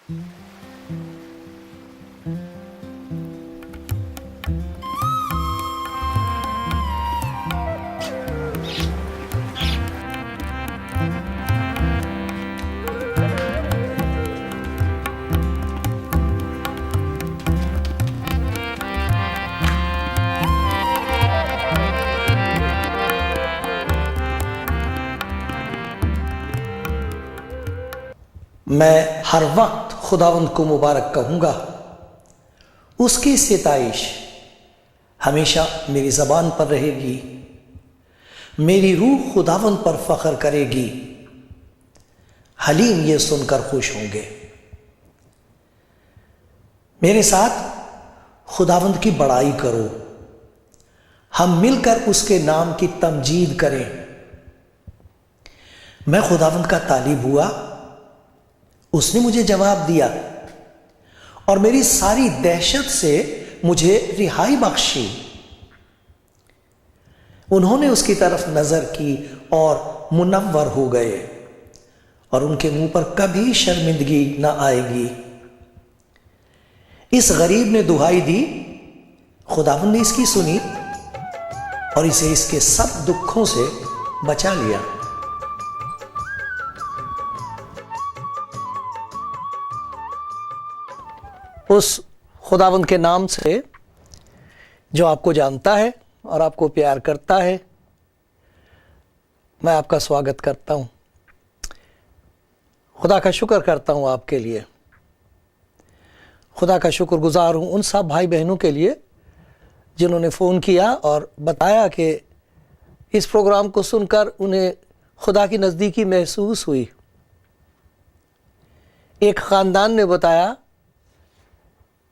میں ہر وقت خداوند کو مبارک کہوں گا، اس کی ستائش ہمیشہ میری زبان پر رہے گی، میری روح خداوند پر فخر کرے گی، حلیم یہ سن کر خوش ہوں گے۔ میرے ساتھ خداوند کی بڑائی کرو، ہم مل کر اس کے نام کی تمجید کریں۔ میں خداوند کا طالب ہوا، اس نے مجھے جواب دیا اور میری ساری دہشت سے مجھے رہائی بخشی۔ انہوں نے اس کی طرف نظر کی اور منور ہو گئے، اور ان کے منہ پر کبھی شرمندگی نہ آئے گی۔ اس غریب نے دہائی دی، خداوند نے اس کی سنی اور اسے اس کے سب دکھوں سے بچا لیا۔ اس خداوند کے نام سے جو آپ کو جانتا ہے اور آپ کو پیار کرتا ہے، میں آپ کا سواگت کرتا ہوں۔ خدا کا شکر کرتا ہوں آپ کے لیے، خدا کا شکر گزار ہوں ان سب بھائی بہنوں کے لیے جنہوں نے فون کیا اور بتایا کہ اس پروگرام کو سن کر انہیں خدا کی نزدیکی محسوس ہوئی۔ ایک خاندان نے بتایا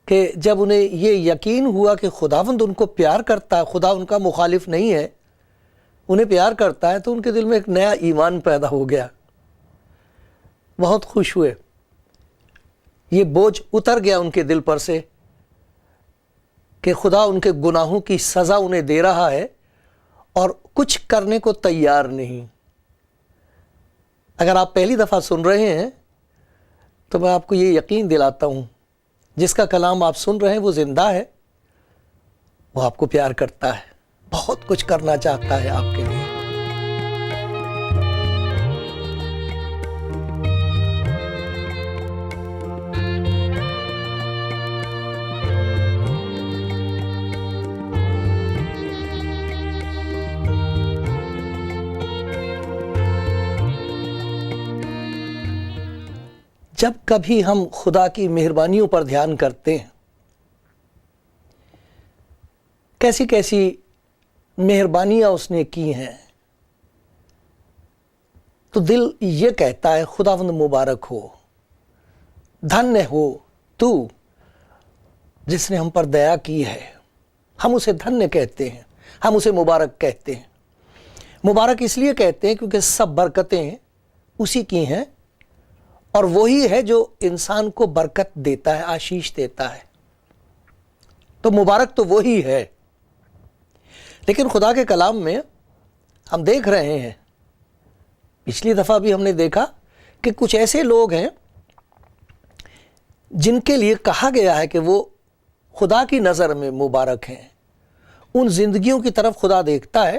کہ جب انہیں یہ یقین ہوا کہ خداوند ان کو پیار کرتا ہے، خدا ان کا مخالف نہیں ہے، انہیں پیار کرتا ہے، تو ان کے دل میں ایک نیا ایمان پیدا ہو گیا، بہت خوش ہوئے۔ یہ بوجھ اتر گیا ان کے دل پر سے کہ خدا ان کے گناہوں کی سزا انہیں دے رہا ہے اور کچھ کرنے کو تیار نہیں۔ اگر آپ پہلی دفعہ سن رہے ہیں تو میں آپ کو یہ یقین دلاتا ہوں، جس کا کلام آپ سن رہے ہیں وہ زندہ ہے، وہ آپ کو پیار کرتا ہے، بہت کچھ کرنا چاہتا ہے آپ کے لیے۔ جب کبھی ہم خدا کی مہربانیوں پر دھیان کرتے ہیں، کیسی کیسی مہربانیاں اس نے کی ہیں، تو دل یہ کہتا ہے خداوند مبارک ہو، دھن ہو تو جس نے ہم پر دیا کی ہے۔ ہم اسے دھن کہتے ہیں، ہم اسے مبارک کہتے ہیں۔ مبارک اس لیے کہتے ہیں کیونکہ سب برکتیں اسی کی ہیں، اور وہی ہے جو انسان کو برکت دیتا ہے، آشیش دیتا ہے، تو مبارک تو وہی ہے۔ لیکن خدا کے کلام میں ہم دیکھ رہے ہیں، پچھلی دفعہ بھی ہم نے دیکھا کہ کچھ ایسے لوگ ہیں جن کے لیے کہا گیا ہے کہ وہ خدا کی نظر میں مبارک ہیں۔ ان زندگیوں کی طرف خدا دیکھتا ہے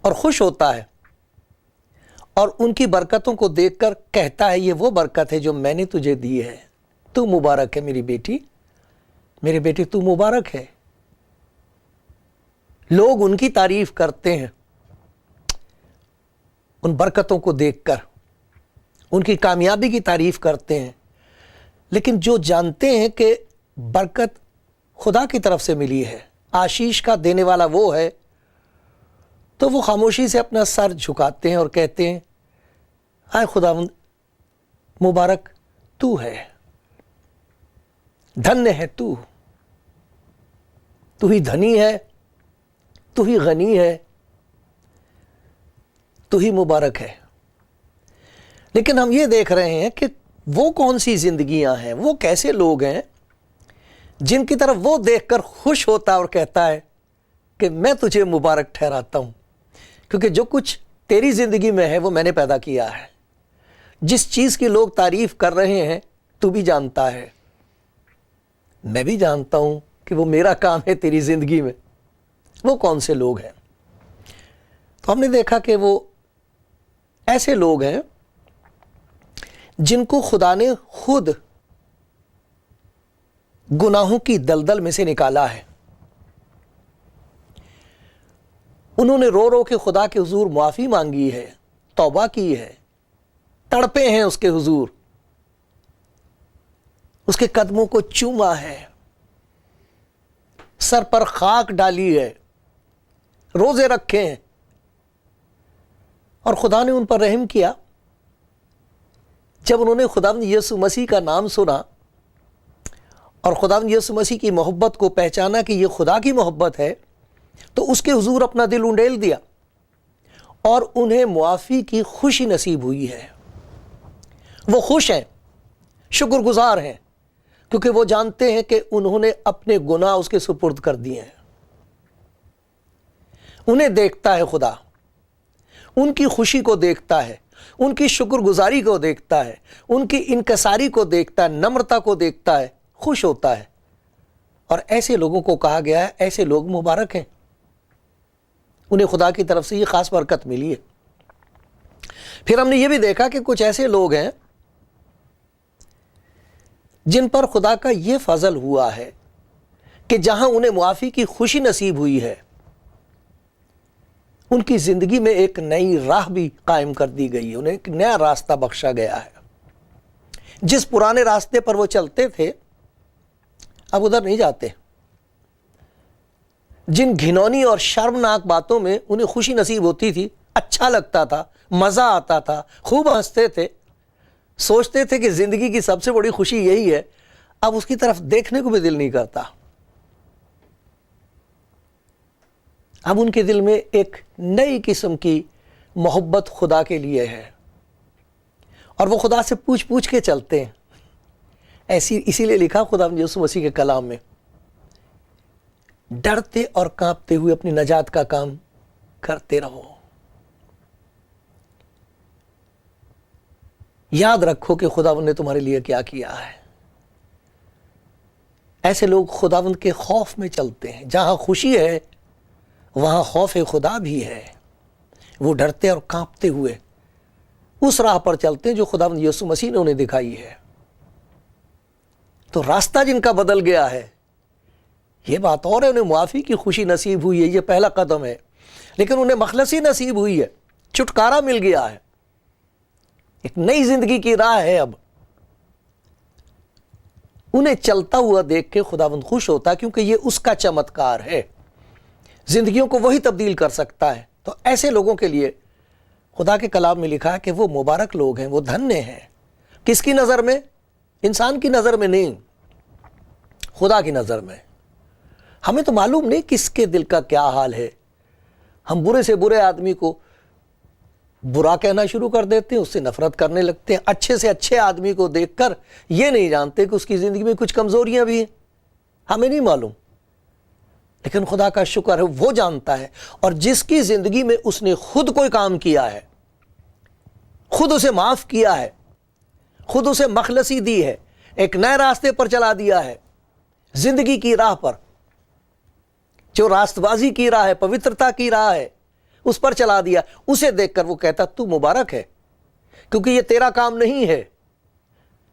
اور خوش ہوتا ہے، اور ان کی برکتوں کو دیکھ کر کہتا ہے یہ وہ برکت ہے جو میں نے تجھے دی ہے، تو مبارک ہے میری بیٹی، میرے بیٹے تو مبارک ہے۔ لوگ ان کی تعریف کرتے ہیں ان برکتوں کو دیکھ کر، ان کی کامیابی کی تعریف کرتے ہیں، لیکن جو جانتے ہیں کہ برکت خدا کی طرف سے ملی ہے، آشیش کا دینے والا وہ ہے، تو وہ خاموشی سے اپنا سر جھکاتے ہیں اور کہتے ہیں اے خداوند مبارک تو ہے، دھن ہے تو ہی دھنی ہے، تو ہی غنی ہے، تو ہی مبارک ہے۔ لیکن ہم یہ دیکھ رہے ہیں کہ وہ کون سی زندگیاں ہیں، وہ کیسے لوگ ہیں جن کی طرف وہ دیکھ کر خوش ہوتا ہے اور کہتا ہے کہ میں تجھے مبارک ٹھہراتا ہوں، کیونکہ جو کچھ تیری زندگی میں ہے وہ میں نے پیدا کیا ہے۔ جس چیز کی لوگ تعریف کر رہے ہیں تو بھی جانتا ہے، میں بھی جانتا ہوں کہ وہ میرا کام ہے تیری زندگی میں۔ وہ کون سے لوگ ہیں؟ تو ہم نے دیکھا کہ وہ ایسے لوگ ہیں جن کو خدا نے خود گناہوں کی دلدل میں سے نکالا ہے۔ انہوں نے رو رو کے خدا کے حضور معافی مانگی ہے، توبہ کی ہے، تڑپے ہیں اس کے حضور، اس کے قدموں کو چوما ہے، سر پر خاک ڈالی ہے، روزے رکھے ہیں، اور خدا نے ان پر رحم کیا۔ جب انہوں نے خداوند یسوع مسیح کا نام سنا اور خداوند یسوع مسیح کی محبت کو پہچانا کہ یہ خدا کی محبت ہے، تو اس کے حضور اپنا دل انڈیل دیا اور انہیں معافی کی خوشی نصیب ہوئی ہے۔ وہ خوش ہیں، شکر گزار ہیں، کیونکہ وہ جانتے ہیں کہ انہوں نے اپنے گناہ اس کے سپرد کر دیے ہیں۔ انہیں دیکھتا ہے خدا، ان کی خوشی کو دیکھتا ہے، ان کی شکر گزاری کو دیکھتا ہے، ان کی انکساری کو دیکھتا ہے، نمرتا کو دیکھتا ہے، خوش ہوتا ہے۔ اور ایسے لوگوں کو کہا گیا ہے ایسے لوگ مبارک ہیں، انہیں خدا کی طرف سے یہ خاص برکت ملی ہے۔ پھر ہم نے یہ بھی دیکھا کہ کچھ ایسے لوگ ہیں جن پر خدا کا یہ فضل ہوا ہے کہ جہاں انہیں معافی کی خوشی نصیب ہوئی ہے، ان کی زندگی میں ایک نئی راہ بھی قائم کر دی گئی ہے، انہیں ایک نیا راستہ بخشا گیا ہے۔ جس پرانے راستے پر وہ چلتے تھے اب ادھر نہیں جاتے۔ جن گھنونی اور شرمناک باتوں میں انہیں خوشی نصیب ہوتی تھی، اچھا لگتا تھا، مزہ آتا تھا، خوب ہنستے تھے، سوچتے تھے کہ زندگی کی سب سے بڑی خوشی یہی ہے، اب اس کی طرف دیکھنے کو بھی دل نہیں کرتا۔ اب ان کے دل میں ایک نئی قسم کی محبت خدا کے لیے ہے، اور وہ خدا سے پوچھ پوچھ کے چلتے ہیں۔ اسی لیے لکھا خدا یسوع مسیح کے کلام میں، ڈرتے اور کانپتے ہوئے اپنی نجات کا کام کرتے رہو۔ یاد رکھو کہ خداوند نے تمہارے لیے کیا کیا ہے۔ ایسے لوگ خداوند کے خوف میں چلتے ہیں، جہاں خوشی ہے وہاں خوف خدا بھی ہے۔ وہ ڈرتے اور کانپتے ہوئے اس راہ پر چلتے ہیں جو خداوند یسوع مسیح نے انہیں دکھائی ہے۔ تو راستہ جن کا بدل گیا ہے، یہ بات اور ہے، انہیں معافی کی خوشی نصیب ہوئی ہے، یہ پہلا قدم ہے، لیکن انہیں مخلصی نصیب ہوئی ہے، چھٹکارا مل گیا ہے، ایک نئی زندگی کی راہ ہے۔ اب انہیں چلتا ہوا دیکھ کے خداوند خوش ہوتا ہے، کیونکہ یہ اس کا چمتکار ہے، زندگیوں کو وہی تبدیل کر سکتا ہے۔ تو ایسے لوگوں کے لیے خدا کے کلام میں لکھا ہے کہ وہ مبارک لوگ ہیں، وہ دھنیہ ہیں۔ کس کی نظر میں؟ انسان کی نظر میں نہیں، خدا کی نظر میں۔ ہمیں تو معلوم نہیں کس کے دل کا کیا حال ہے، ہم برے سے برے آدمی کو برا کہنا شروع کر دیتے ہیں، اس سے نفرت کرنے لگتے ہیں، اچھے سے اچھے آدمی کو دیکھ کر یہ نہیں جانتے کہ اس کی زندگی میں کچھ کمزوریاں بھی ہیں، ہمیں نہیں معلوم، لیکن خدا کا شکر ہے وہ جانتا ہے۔ اور جس کی زندگی میں اس نے خود کوئی کام کیا ہے، خود اسے معاف کیا ہے، خود اسے مخلصی دی ہے، ایک نئے راستے پر چلا دیا ہے، زندگی کی راہ پر، جو راست بازی کی راہ ہے، پوترتا کی راہ ہے، اس پر چلا دیا، اسے دیکھ کر وہ کہتا تو مبارک ہے، کیونکہ یہ تیرا کام نہیں ہے،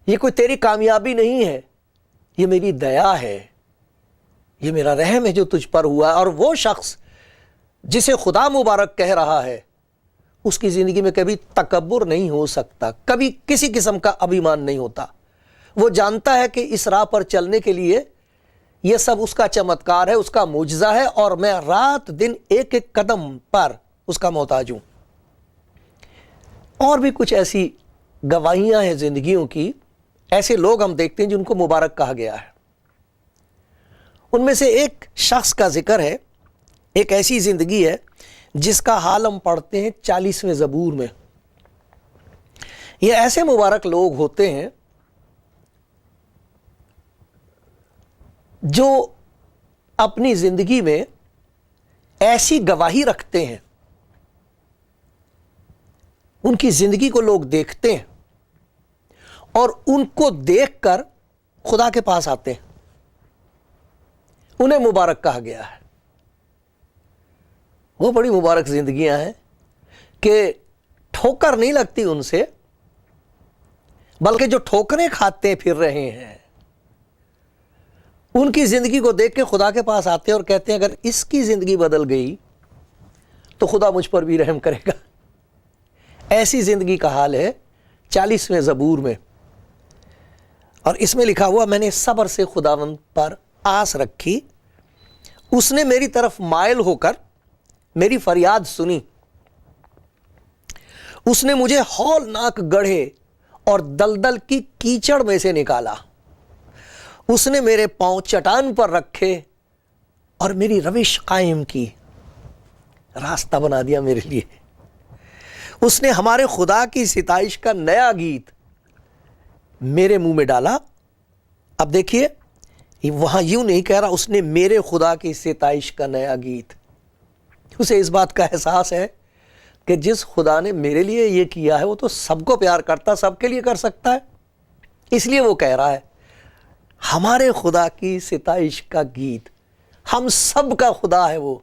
یہ کوئی تیری کامیابی نہیں ہے، یہ میری دیا ہے، یہ میرا رحم ہے جو تجھ پر ہوا ہے۔ اور وہ شخص جسے خدا مبارک کہہ رہا ہے، اس کی زندگی میں کبھی تکبر نہیں ہو سکتا، کبھی کسی قسم کا ابھیمان نہیں ہوتا۔ وہ جانتا ہے کہ اس راہ پر چلنے کے لیے یہ سب اس کا چمتکار ہے، اس کا معجزہ ہے، اور میں رات دن ایک ایک قدم پر اس کا محتاج ہوں۔ اور بھی کچھ ایسی گواہیاں ہیں زندگیوں کی، ایسے لوگ ہم دیکھتے ہیں جن کو مبارک کہا گیا ہے۔ ان میں سے ایک شخص کا ذکر ہے، ایک ایسی زندگی ہے جس کا حال ہم پڑھتے ہیں 40ویں زبور میں۔ یہ ایسے مبارک لوگ ہوتے ہیں جو اپنی زندگی میں ایسی گواہی رکھتے ہیں، ان کی زندگی کو لوگ دیکھتے ہیں اور ان کو دیکھ کر خدا کے پاس آتے ہیں، انہیں مبارک کہا گیا ہے۔ وہ بڑی مبارک زندگیاں ہیں کہ ٹھوکر نہیں لگتی ان سے، بلکہ جو ٹھوکریں کھاتے پھر رہے ہیں ان کی زندگی کو دیکھ کے خدا کے پاس آتے ہیں اور کہتے ہیں اگر اس کی زندگی بدل گئی تو خدا مجھ پر بھی رحم کرے گا۔ ایسی زندگی کا حال ہے 40ویں زبور میں، اور اس میں لکھا ہوا میں نے صبر سے خداوند پر آس رکھی، اس نے میری طرف مائل ہو کر میری فریاد سنی، اس نے مجھے ہولناک گڑھے اور دلدل کی کیچڑ میں سے نکالا، اس نے میرے پاؤں چٹان پر رکھے اور میری روش قائم کی، راستہ بنا دیا میرے لیے۔ اس نے ہمارے خدا کی ستائش کا نیا گیت میرے منہ میں ڈالا۔ اب دیکھیے وہاں یوں نہیں کہہ رہا اس نے میرے خدا کی ستائش کا نیا گیت، اسے اس بات کا احساس ہے کہ جس خدا نے میرے لیے یہ کیا ہے وہ تو سب کو پیار کرتا، سب کے لیے کر سکتا ہے، اس لیے وہ کہہ رہا ہے ہمارے خدا کی ستائش کا گیت۔ ہم سب کا خدا ہے وہ،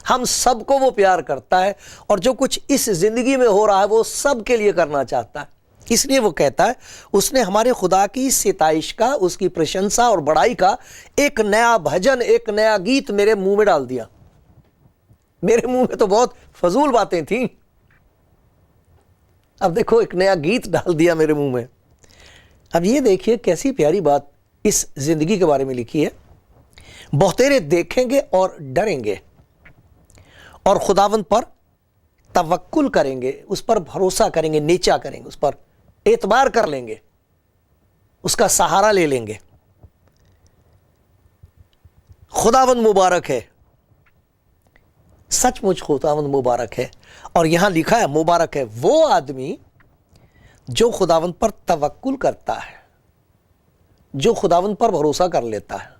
ہم سب کو وہ پیار کرتا ہے، اور جو کچھ اس زندگی میں ہو رہا ہے وہ سب کے لیے کرنا چاہتا ہے۔ اس لیے وہ کہتا ہے اس نے ہمارے خدا کی ستائش کا، اس کی پرشنسا اور بڑائی کا ایک نیا بھجن، ایک نیا گیت میرے منہ میں ڈال دیا۔ میرے منہ میں تو بہت فضول باتیں تھیں، اب دیکھو ایک نیا گیت ڈال دیا میرے منہ میں۔ اب یہ دیکھیے کیسی پیاری بات اس زندگی کے بارے میں لکھی ہے۔ بہتیرے دیکھیں گے اور ڈریں گے اور خداوند پر توکل کریں گے، اس پر بھروسہ کریں گے، نیچا کریں گے، اس پر اعتبار کر لیں گے، اس کا سہارا لے لیں گے۔ خداوند مبارک ہے، سچ مچ خداوند مبارک ہے۔ اور یہاں لکھا ہے مبارک ہے وہ آدمی جو خداوند پر توکل کرتا ہے، جو خداوند پر بھروسہ کر لیتا ہے،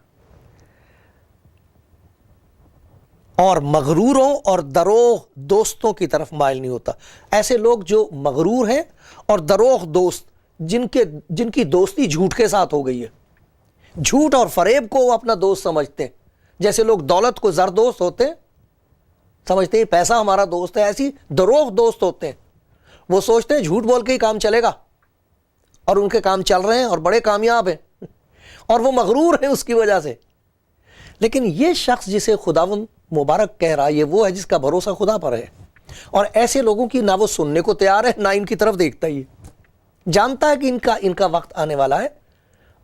اور مغروروں اور دروغ دوستوں کی طرف مائل نہیں ہوتا۔ ایسے لوگ جو مغرور ہیں اور دروغ دوست، جن کی دوستی جھوٹ کے ساتھ ہو گئی ہے، جھوٹ اور فریب کو وہ اپنا دوست سمجھتے ہیں، جیسے لوگ دولت کو زر دوست ہوتے ہیں، سمجھتے ہیں پیسہ ہمارا دوست ہے، ایسی دروغ دوست ہوتے ہیں، وہ سوچتے ہیں جھوٹ بول کے ہی کام چلے گا، اور ان کے کام چل رہے ہیں اور بڑے کامیاب ہیں، اور وہ مغرور ہیں اس کی وجہ سے۔ لیکن یہ شخص جسے خداوند مبارک کہہ رہا ہے، یہ وہ ہے جس کا بھروسہ خدا پر ہے، اور ایسے لوگوں کی نہ وہ سننے کو تیار ہے، نہ ان کی طرف دیکھتا ہی ہے، جانتا ہے کہ ان کا وقت آنے والا ہے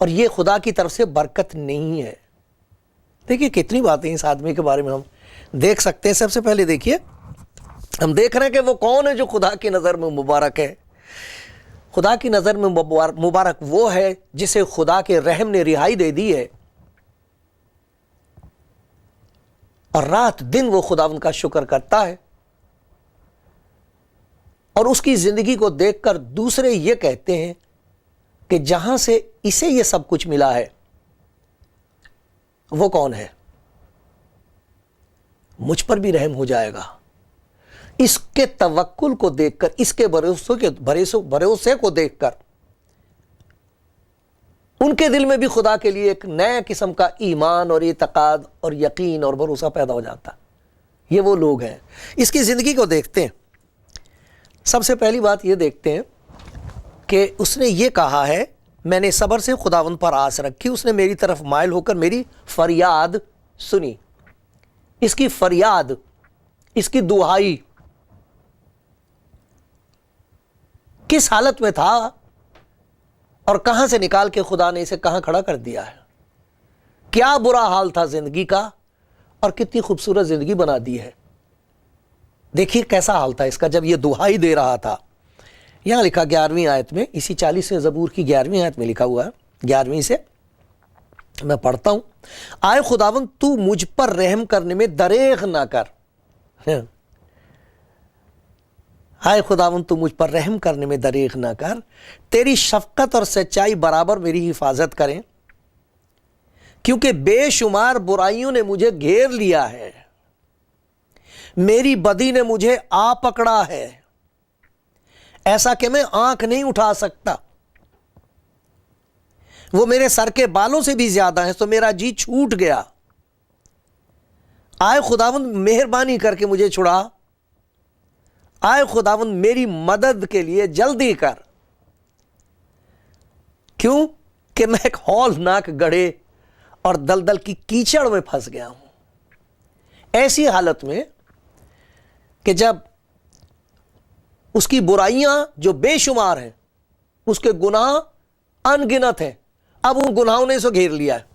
اور یہ خدا کی طرف سے برکت نہیں ہے۔ دیکھیے کتنی باتیں اس آدمی کے بارے میں ہم دیکھ سکتے ہیں۔ سب سے پہلے دیکھیے ہم دیکھ رہے ہیں کہ وہ کون ہے جو خدا کی نظر میں مبارک ہے۔ خدا کی نظر میں مبارک وہ ہے جسے خدا کے رحم نے رہائی دے دی ہے، اور رات دن وہ خداوند کا شکر کرتا ہے، اور اس کی زندگی کو دیکھ کر دوسرے یہ کہتے ہیں کہ جہاں سے اسے یہ سب کچھ ملا ہے وہ کون ہے، مجھ پر بھی رحم ہو جائے گا۔ اس کے توکل کو دیکھ کر، اس کے بھروسے کو دیکھ کر ان کے دل میں بھی خدا کے لیے ایک نئے قسم کا ایمان اور اعتقاد اور یقین اور بھروسہ پیدا ہو جاتا۔ یہ وہ لوگ ہیں۔ اس کی زندگی کو دیکھتے ہیں۔ سب سے پہلی بات یہ دیکھتے ہیں کہ اس نے یہ کہا ہے میں نے صبر سے خداوند پر آس رکھی، اس نے میری طرف مائل ہو کر میری فریاد سنی۔ اس کی فریاد، اس کی دعائی کس حالت میں تھا اور کہاں سے نکال کے خدا نے اسے کہاں کھڑا کر دیا ہے، کیا برا حال تھا زندگی کا اور کتنی خوبصورت زندگی بنا دی ہے۔ دیکھیے کیسا حال تھا اس کا جب یہ دعائی دے رہا تھا۔ یہاں لکھا 11ویں آیت میں، اسی 40ویں زبور کی 11ویں آیت میں لکھا ہوا ہے، 11ویں سے میں پڑھتا ہوں۔ آئے خداوند تو مجھ پر رحم کرنے میں دریغ نہ کر، آئے خداوند تو مجھ پر رحم کرنے میں دریغ نہ کر، تیری شفقت اور سچائی برابر میری حفاظت کریں، کیونکہ بے شمار برائیوں نے مجھے گھیر لیا ہے، میری بدی نے مجھے آ پکڑا ہے، ایسا کہ میں آنکھ نہیں اٹھا سکتا۔ وہ میرے سر کے بالوں سے بھی زیادہ ہیں، تو میرا جی چھوٹ گیا۔ آئے خداوند مہربانی کر کے مجھے چھڑا، آئے خداوند میری مدد کے لیے جلدی کر۔ کیوں کہ میں ایک ہولناک گڑھے اور دلدل کی کیچڑ میں پھنس گیا ہوں، ایسی حالت میں کہ جب اس کی برائیاں جو بے شمار ہیں، اس کے گناہ ان گنت ہیں، اب ان گناہوں نے اسے گھیر لیا ہے۔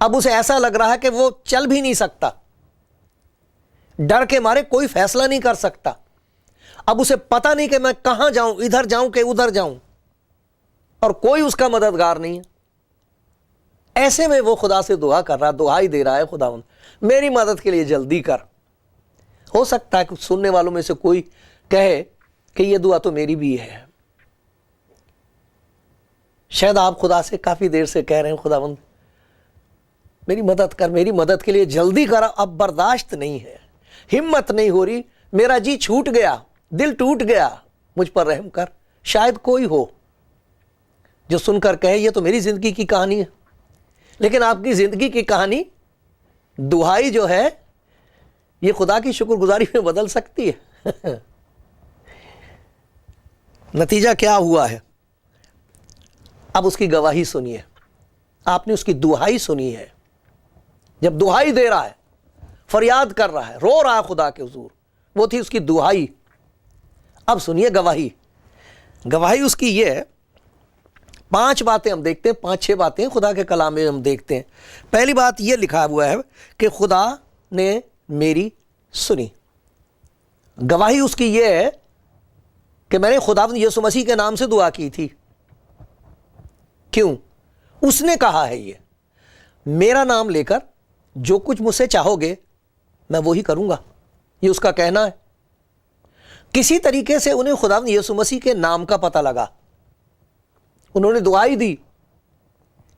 اب اسے ایسا لگ رہا ہے کہ وہ چل بھی نہیں سکتا، ڈر کے مارے کوئی فیصلہ نہیں کر سکتا۔ اب اسے پتہ نہیں کہ میں کہاں جاؤں، ادھر جاؤں کہ ادھر جاؤں، اور کوئی اس کا مددگار نہیں ہے۔ ایسے میں وہ خدا سے دعا کر رہا، دعائی دے رہا ہے، خداوند میری مدد کے لیے جلدی کر۔ ہو سکتا ہے کہ سننے والوں میں سے کوئی کہے کہ یہ دعا تو میری بھی ہے۔ شاید آپ خدا سے کافی دیر سے کہہ رہے ہیں، خداوند میری مدد کر، میری مدد کے لیے جلدی کر، اب برداشت نہیں ہے، ہمت نہیں ہو رہی، میرا جی چھوٹ گیا، دل ٹوٹ گیا، مجھ پر رحم کر۔ شاید کوئی ہو جو سن کر کہے یہ تو میری زندگی کی کہانی ہے، لیکن آپ کی زندگی کی کہانی دعائی جو ہے یہ خدا کی شکر گزاری میں بدل سکتی ہے۔ نتیجہ کیا ہوا ہے؟ اب اس کی گواہی سنیے، آپ نے اس کی دعائی سنی ہے۔ جب دعائی دے رہا ہے، فریاد کر رہا ہے، رو رہا ہے خدا کے حضور، وہ تھی اس کی دعائی۔ اب سنیے گواہی۔ گواہی اس کی یہ ہے، 5 باتیں ہم دیکھتے ہیں، 5-6 باتیں خدا کے کلام میں ہم دیکھتے ہیں۔ پہلی بات یہ لکھا ہوا ہے کہ خدا نے میری سنی۔ گواہی اس کی یہ ہے کہ میں نے خداوند یسوع مسیح کے نام سے دعا کی تھی۔ کیوں؟ اس نے کہا ہے، یہ میرا نام لے کر جو کچھ مجھ سے چاہو گے میں وہی کروں گا، یہ اس کا کہنا ہے۔ کسی طریقے سے انہیں خداوند یسوع مسیح کے نام کا پتہ لگا، انہوں نے دعائی دی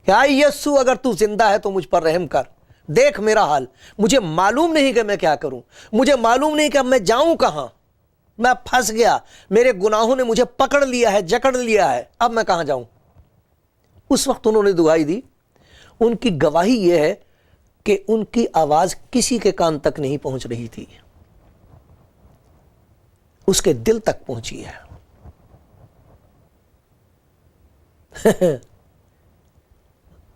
کہ آئے یسوع اگر تو زندہ ہے تو مجھ پر رحم کر، دیکھ میرا حال، مجھے معلوم نہیں کہ میں کیا کروں، مجھے معلوم نہیں کہ اب میں جاؤں کہاں، میں پھنس گیا، میرے گناہوں نے مجھے پکڑ لیا ہے، جکڑ لیا ہے، اب میں کہاں جاؤں۔ اس وقت انہوں نے دعائی دی۔ ان کی گواہی یہ ہے کہ ان کی آواز کسی کے کان تک نہیں پہنچ رہی تھی، اس کے دل تک پہنچی ہے۔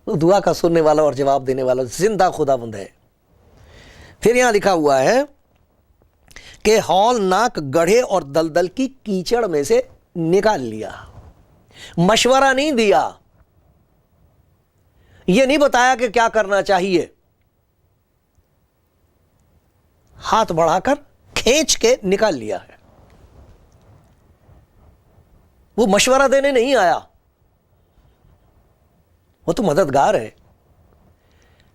دعا کا سننے والا اور جواب دینے والا زندہ خداوند ہے۔ پھر یہاں لکھا ہوا ہے کہ ہولناک گڑھے اور دلدل کی کیچڑ میں سے نکال لیا۔ مشورہ نہیں دیا، یہ نہیں بتایا کہ کیا کرنا چاہیے، ہاتھ بڑھا کر کھینچ کے نکال لیا ہے۔ وہ مشورہ دینے نہیں آیا، وہ تو مددگار ہے۔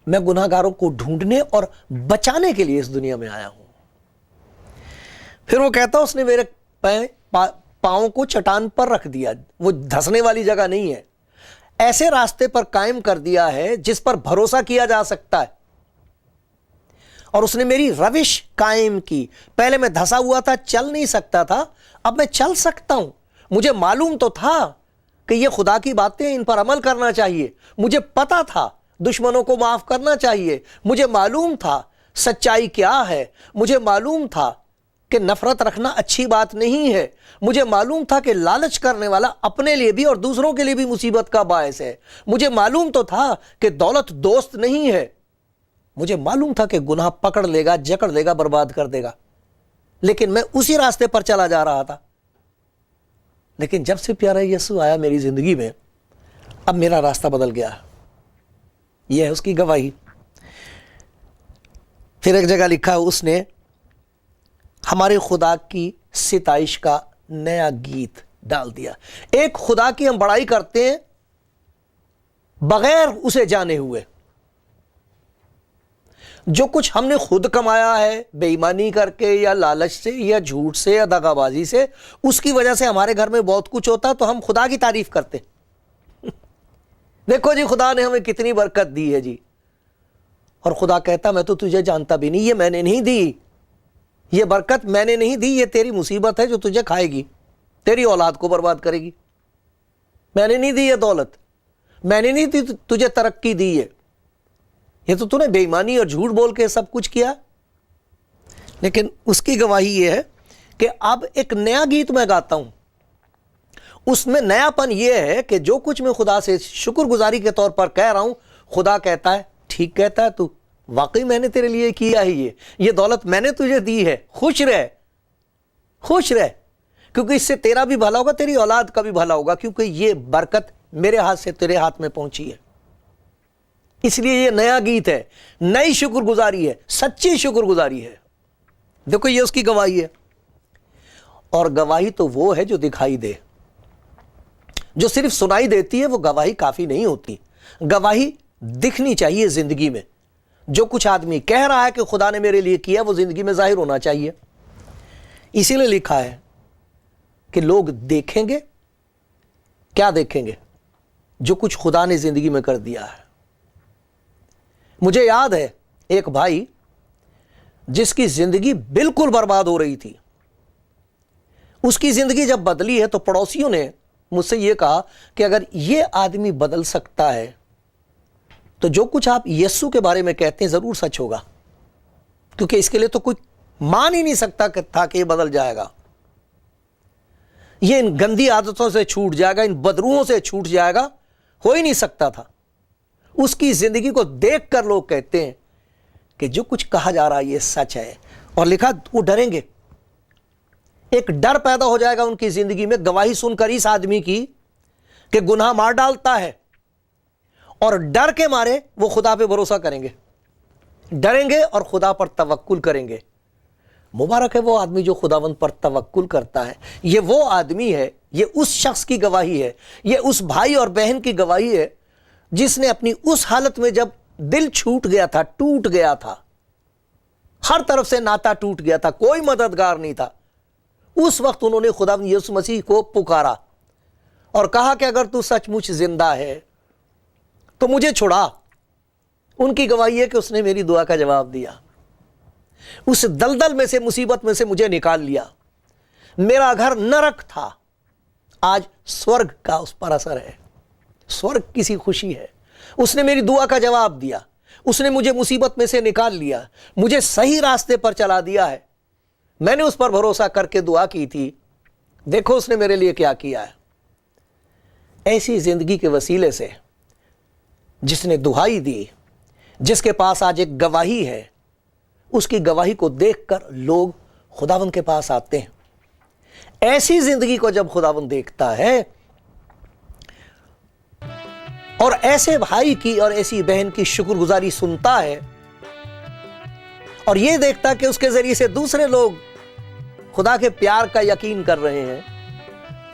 میں گناہ گاروں کو ڈھونڈنے اور بچانے کے لیے اس دنیا میں آیا ہوں۔ پھر وہ کہتا اس نے میرے پاؤں کو چٹان پر رکھ دیا، وہ دھسنے والی جگہ نہیں ہے، ایسے راستے پر قائم کر دیا ہے جس پر بھروسہ کیا جا سکتا ہے، اور اس نے میری روش قائم کی۔ پہلے میں دھسا ہوا تھا، چل نہیں سکتا تھا، اب میں چل سکتا ہوں۔ مجھے معلوم تو تھا کہ یہ خدا کی باتیں، ان پر عمل کرنا چاہیے، مجھے پتا تھا دشمنوں کو معاف کرنا چاہیے، مجھے معلوم تھا سچائی کیا ہے، مجھے معلوم تھا کہ نفرت رکھنا اچھی بات نہیں ہے، مجھے معلوم تھا کہ لالچ کرنے والا اپنے لیے بھی اور دوسروں کے لیے بھی مصیبت کا باعث ہے، مجھے معلوم تو تھا کہ دولت دوست نہیں ہے، مجھے معلوم تھا کہ گناہ پکڑ لے گا، جکڑ لے گا، برباد کر دے گا، لیکن میں اسی راستے پر چلا جا رہا تھا۔ لیکن جب سے پیارا یسوع آیا میری زندگی میں، اب میرا راستہ بدل گیا۔ یہ ہے اس کی گواہی۔ پھر ایک جگہ لکھا ہے اس نے ہمارے خدا کی ستائش کا نیا گیت ڈال دیا۔ ایک خدا کی ہم بڑائی کرتے ہیں بغیر اسے جانے ہوئے۔ جو کچھ ہم نے خود کمایا ہے بے ایمانی کر کے یا لالچ سے یا جھوٹ سے یا دغا بازی سے، اس کی وجہ سے ہمارے گھر میں بہت کچھ ہوتا تو ہم خدا کی تعریف کرتے، دیکھو جی خدا نے ہمیں کتنی برکت دی ہے جی، اور خدا کہتا میں تو تجھے جانتا بھی نہیں، یہ میں نے نہیں دی، یہ برکت میں نے نہیں دی، یہ تیری مصیبت ہے جو تجھے کھائے گی، تیری اولاد کو برباد کرے گی۔ میں نے نہیں دی یہ دولت, میں نے نہیں دی تجھے ترقی دی ہے, یہ تو نے بے ایمانی اور جھوٹ بول کے سب کچھ کیا. لیکن اس کی گواہی یہ ہے کہ اب ایک نیا گیت میں گاتا ہوں, اس میں نیا پن یہ ہے کہ جو کچھ میں خدا سے شکر گزاری کے طور پر کہہ رہا ہوں, خدا کہتا ہے ٹھیک کہتا ہے تو, واقعی میں نے تیرے لیے کیا ہی یہ دولت میں نے تجھے دی ہے, خوش رہ, خوش رہ, کیونکہ اس سے تیرا بھی بھلا ہوگا, تیری اولاد کا بھی بھلا ہوگا, کیونکہ یہ برکت میرے ہاتھ سے تیرے ہاتھ میں پہنچی ہے. اس لیے یہ نیا گیت ہے, نئی شکر گزاری ہے, سچی شکر گزاری ہے. دیکھو یہ اس کی گواہی ہے. اور گواہی تو وہ ہے جو دکھائی دے, جو صرف سنائی دیتی ہے وہ گواہی کافی نہیں ہوتی. گواہی دکھنی چاہیے زندگی میں. جو کچھ آدمی کہہ رہا ہے کہ خدا نے میرے لیے کیا, وہ زندگی میں ظاہر ہونا چاہیے. اسی لیے لکھا ہے کہ لوگ دیکھیں گے, کیا دیکھیں گے؟ جو کچھ خدا نے زندگی میں کر دیا ہے. مجھے یاد ہے ایک بھائی جس کی زندگی بالکل برباد ہو رہی تھی, اس کی زندگی جب بدلی ہے تو پڑوسیوں نے مجھ سے یہ کہا کہ اگر یہ آدمی بدل سکتا ہے تو جو کچھ آپ یسوع کے بارے میں کہتے ہیں ضرور سچ ہوگا, کیونکہ اس کے لیے تو کوئی مان ہی نہیں سکتا کہ تھا کہ یہ بدل جائے گا, یہ ان گندی عادتوں سے چھوٹ جائے گا, ان بدروؤں سے چھوٹ جائے گا, ہو ہی نہیں سکتا تھا. اس کی زندگی کو دیکھ کر لوگ کہتے ہیں کہ جو کچھ کہا جا رہا ہے یہ سچ ہے. اور لکھا وہ ڈریں گے, ایک ڈر پیدا ہو جائے گا ان کی زندگی میں گواہی سن کر اس آدمی کی کہ گناہ مار ڈالتا ہے, اور ڈر کے مارے وہ خدا پہ بھروسہ کریں گے, ڈریں گے اور خدا پر توکل کریں گے. مبارک ہے وہ آدمی جو خداوند پر توکل کرتا ہے. یہ وہ آدمی ہے, یہ اس شخص کی گواہی ہے, یہ اس بھائی اور بہن کی گواہی ہے جس نے اپنی اس حالت میں جب دل چھوٹ گیا تھا, ٹوٹ گیا تھا, ہر طرف سے ناتا ٹوٹ گیا تھا, کوئی مددگار نہیں تھا, اس وقت انہوں نے خداوند یسوع مسیح کو پکارا اور کہا کہ اگر تو سچ مچ زندہ ہے تو مجھے چھڑا. ان کی گواہی ہے کہ اس نے میری دعا کا جواب دیا, اس دلدل میں سے, مصیبت میں سے مجھے نکال لیا. میرا گھر نرک تھا, آج سورگ کا اس پر اثر ہے, سورگ کی سی خوشی ہے. اس نے میری دعا کا جواب دیا, اس نے مجھے مصیبت میں سے نکال لیا, مجھے صحیح راستے پر چلا دیا ہے. میں نے اس پر بھروسہ کر کے دعا کی تھی, دیکھو اس نے میرے لیے کیا کیا ہے. ایسی زندگی کے وسیلے سے جس نے دہائی دی, جس کے پاس آج ایک گواہی ہے, اس کی گواہی کو دیکھ کر لوگ خداوند کے پاس آتے ہیں. ایسی زندگی کو جب خداوند دیکھتا ہے اور ایسے بھائی کی اور ایسی بہن کی شکر گزاری سنتا ہے اور یہ دیکھتا کہ اس کے ذریعے سے دوسرے لوگ خدا کے پیار کا یقین کر رہے ہیں,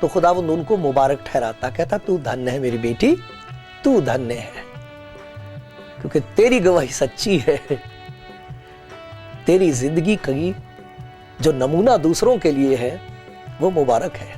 تو خداوند ان کو مبارک ٹھہراتا, کہتا تو دھن ہے میری بیٹی, تو دھن ہے, کیونکہ تیری گواہی سچی ہے. تیری زندگی کی جو نمونہ دوسروں کے لیے ہے وہ مبارک ہے.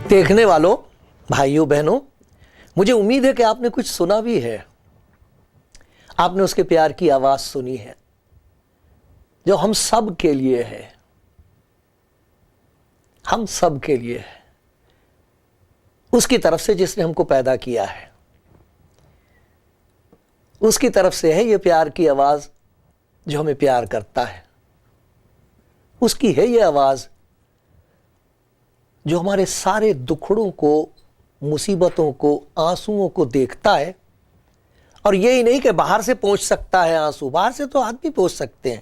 دیکھنے والوں, بھائیوں بہنوں, مجھے امید ہے کہ آپ نے کچھ سنا بھی ہے. آپ نے اس کے پیار کی آواز سنی ہے جو ہم سب کے لیے ہے, ہم سب کے لیے ہے, اس کی طرف سے جس نے ہم کو پیدا کیا ہے. اس کی طرف سے ہے یہ پیار کی آواز جو ہمیں پیار کرتا ہے. اس کی ہے یہ آواز جو ہمارے سارے دکھڑوں کو, مصیبتوں کو, آنسوؤں کو دیکھتا ہے. اور یہی نہیں کہ باہر سے پہنچ سکتا ہے آنسو, باہر سے تو آدمی پہنچ سکتے ہیں,